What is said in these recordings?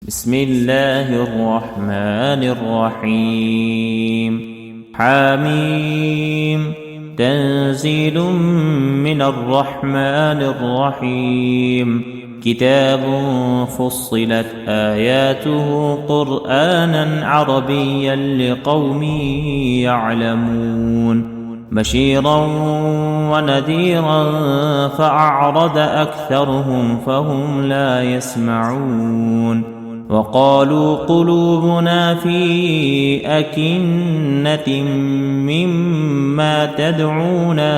بسم الله الرحمن الرحيم. حميم. تنزيل من الرحمن الرحيم. كتاب فصلت آياته قرآنا عربيا لقوم يعلمون بشيرا ونذيرا فأعرض أكثرهم فهم لا يسمعون وقالوا قلوبنا في أكنة مما تدعونا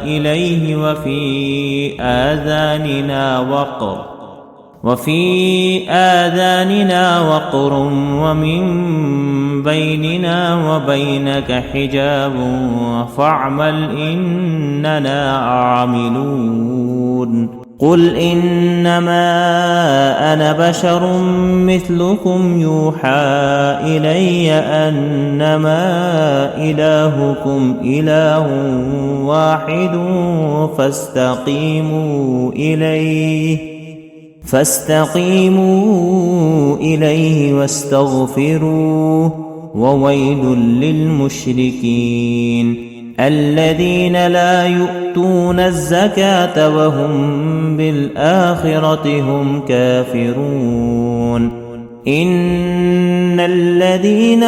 إليه وفي آذاننا وقر ومن بيننا وبينك حجاب فاعمل إننا عاملون. قل إنما أنا بشر مثلكم يوحى إلي أنما إلهكم إله واحد فاستقيموا إليه واستغفروه وويل للمشركين الذين لا يؤتون الزكاة وهم بالآخرة هم كافرون. إن الذين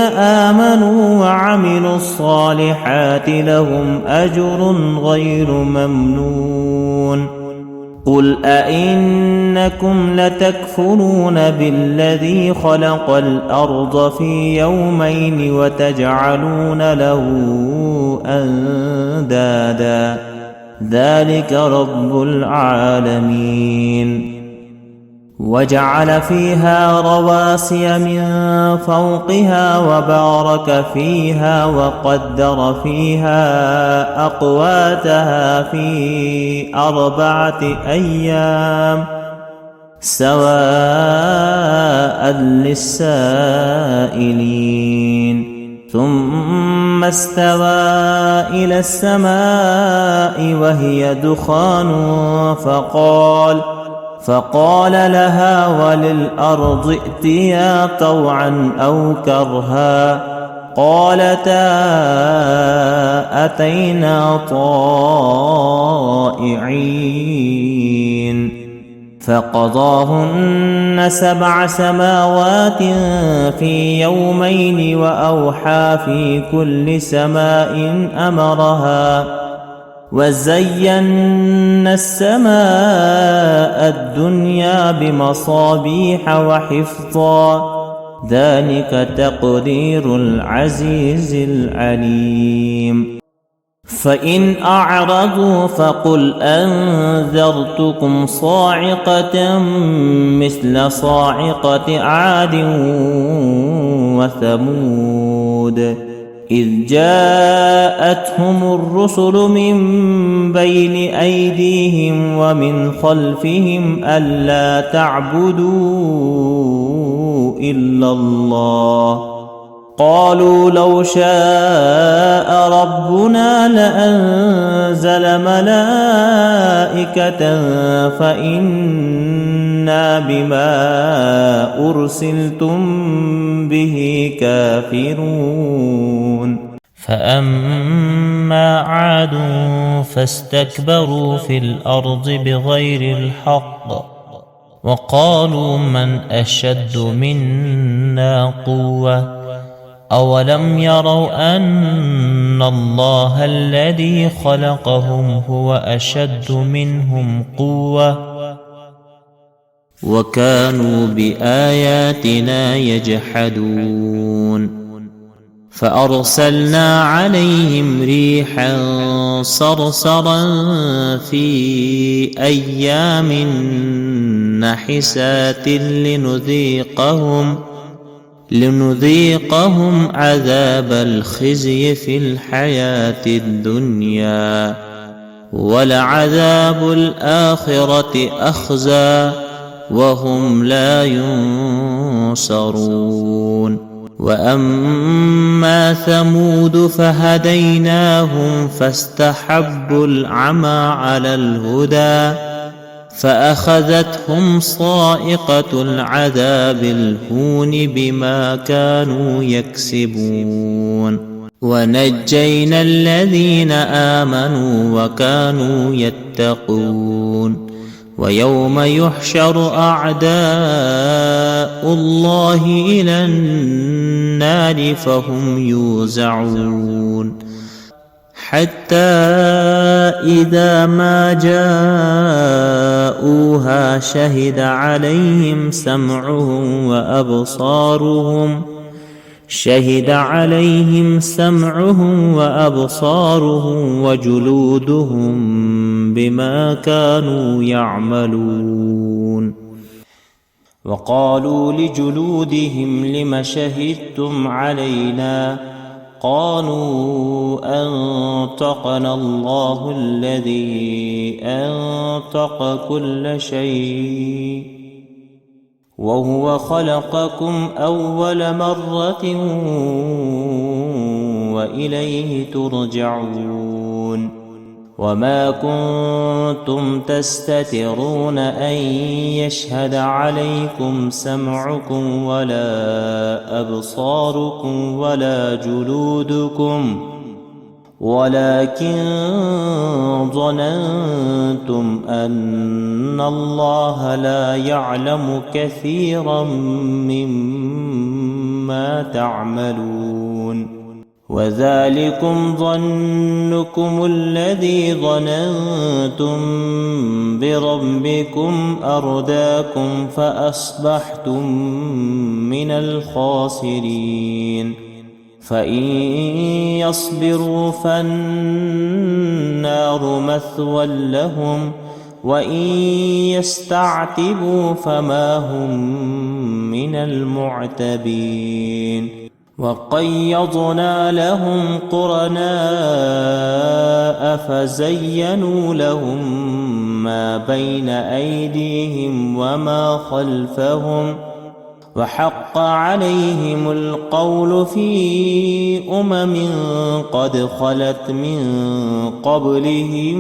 آمنوا وعملوا الصالحات لهم أجر غير ممنون. قل أئنكم لتكفرون بالذي خلق الأرض في يومين وتجعلون له أندادا ذلك رب العالمين. وجعل فيها رواسي من فوقها وبارك فيها وقدر فيها أقواتها في 4 أيام سواء للسائلين. ثم استوى إلى السماء وهي دخان فقال لها وللأرض ائتيا طوعا أو كرها قالتا أتينا طائعين. فقضاهن 7 سماوات في يومين وأوحى في كل سماء أمرها وزينا السماء الدنيا بمصابيح وحفظا ذلك تقدير العزيز العليم. فإن أعرضوا فقل أنذرتكم صاعقة مثل صاعقة عاد وثمود إذ جاءتهم الرسل من بين أيديهم ومن خلفهم ألا تعبدوا إلا الله قالوا لو شاء ربنا لأنزل ملائكة فإنا بما أرسلتم به كافرون. فأما عاد فاستكبروا في الأرض بغير الحق وقالوا من أشد منا قوة أولم يروا أن الله الذي خلقهم هو أشد منهم قوة وكانوا بآياتنا يجحدون. فأرسلنا عليهم ريحا صرصرا في أيام نحسات لنذيقهم عذاب الخزي في الحياة الدنيا ولعذاب الآخرة أخزى وهم لا ينصرون. وأما ثمود فهديناهم فاستحبوا العمى على الهدى فأخذتهم صاعقة العذاب الهون بما كانوا يكسبون ونجينا الذين آمنوا وكانوا يتقون ويوم يحشر أعداء الله إلى النار فهم يوزعون حتى إذا ما جاءوها شهد عليهم سمعهم وأبصارهم وجلودهم بما كانوا يعملون وقالوا لجلودهم لم شهدتم علينا قالوا أنطقنا الله الذي أنطق كل شيء وهو خلقكم أول مرة وإليه ترجعون وما كنتم تستترون أن يشهد عليكم سمعكم ولا أبصاركم ولا جلودكم ولكن ظننتم أن الله لا يعلم كثيرا مما تعملون وذلكم ظنكم الذي ظننتم بربكم أرداكم فأصبحتم من الخاسرين فإن يصبروا فالنار مثوى لهم وإن يستعتبوا فما هم من المعتبين وقيضنا لهم قرناء فزينوا لهم ما بين أيديهم وما خلفهم وحق عليهم القول في قد خلت من قبلهم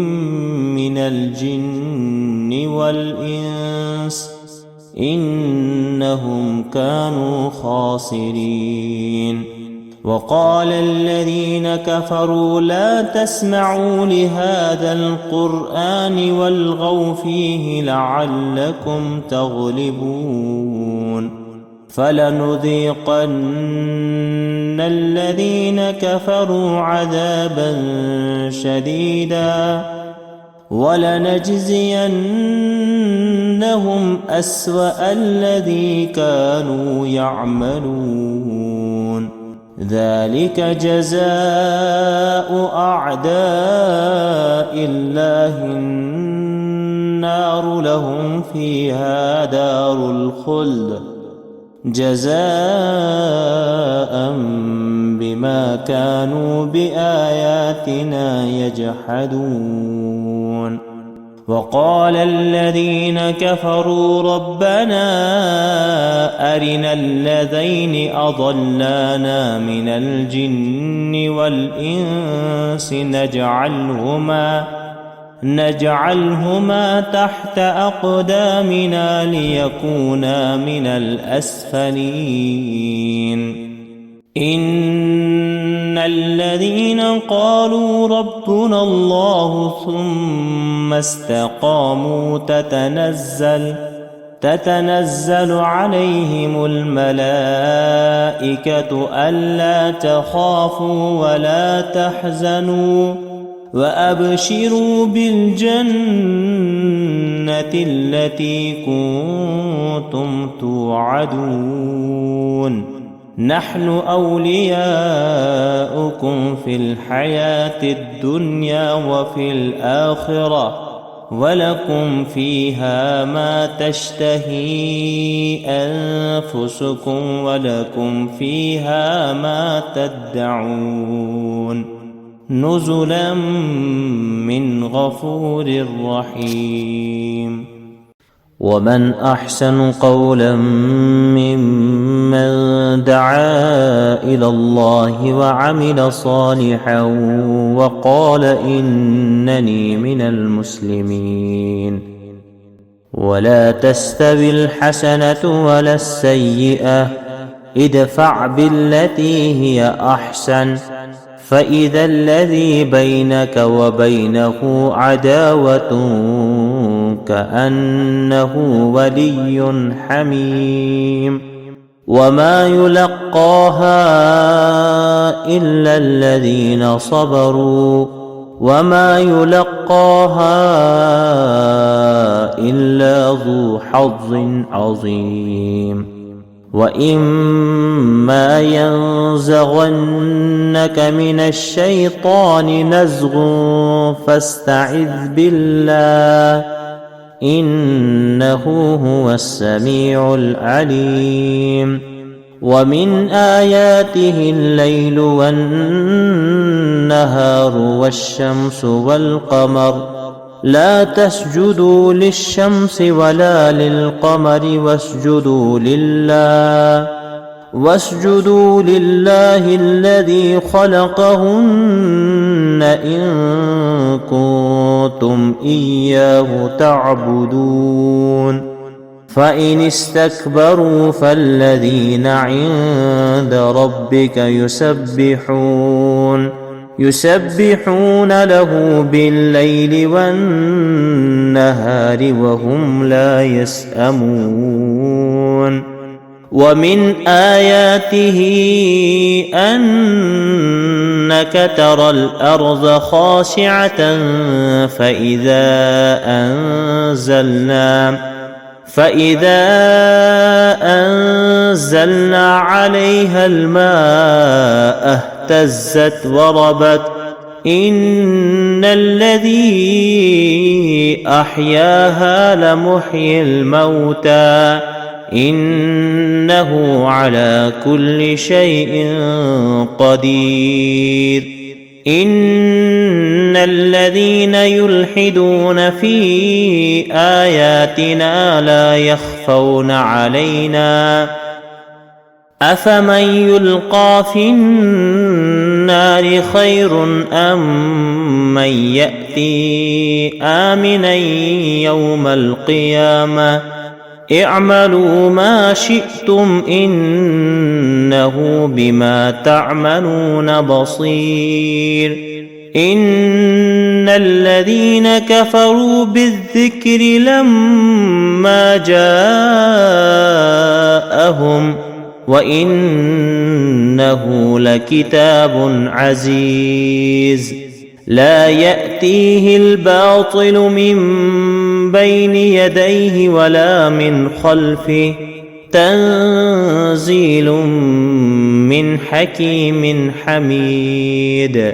من الجن والإنس إنهم كانوا خاسرين وقال الذين كفروا لا تسمعوا لهذا القرآن والغوا فيه لعلكم تغلبون فلنذيقن الذين كفروا عذابا شديدا ولنجزينهم أسوأ الذي كانوا يعملون ذلك جزاء أعداء الله النار لهم فيها دار الخلد جزاء بما كانوا بآياتنا يجحدون وقال الذين كفروا ربنا أرنا الذين أضلانا من الجن والإنس نجعلهما تحت أقدامنا ليكونا من الأسفلين إن الذين قالوا ربنا الله ثم استقاموا تتنزل عليهم الملائكة ألا تخافوا ولا تحزنوا وأبشروا بالجنة التي كنتم توعدون نحن أولياؤكم في الحياة الدنيا وفي الآخرة ولكم فيها ما تشتهي أنفسكم ولكم فيها ما تدعون نزلا من غفور رحيم ومن أحسن قولا ممن دعا إلى الله وعمل صالحا وقال إنني من المسلمين ولا تستوي الحسنة ولا السيئة، ادفع بالتي هي أحسن، فإذا الذي بينك وبينه عداوة كأنه ولي حميم. وما يلقاها إلا الذين صبروا وما يلقاها إلا ذو حظ عظيم. وإما ينزغنك من الشيطان نزغ فاستعذ بالله إنه هو السميع العليم. ومن آياته الليل والنهار والشمس والقمر، لا تسجدوا للشمس ولا للقمر واسجدوا لله الذي خلقهن إن كنتم إياه تعبدون. فإن استكبروا فالذين عند ربك يسبحون له بالليل والنهار وهم لا يسأمون. ومن آياته أنك ترى الأرض خاشعة فإذا أنزلنا عليها الماء اهتزت وربت. إن الذي أحياها لمحيي الموتى إنه على كل شيء قدير. إن الذين يلحدون في آياتنا لا يخفون علينا أفمن يلقى في النار خير أم من يأتي آمنا يوم القيامة اعملوا ما شئتم إنه بما تعملون بصير. إن الذين كفروا بالذكر لما جاءهم وإنه لكتاب عزيز لا يأتيه الباطل من بين يديه ولا من خلفه تنزيل من حكيم حميد.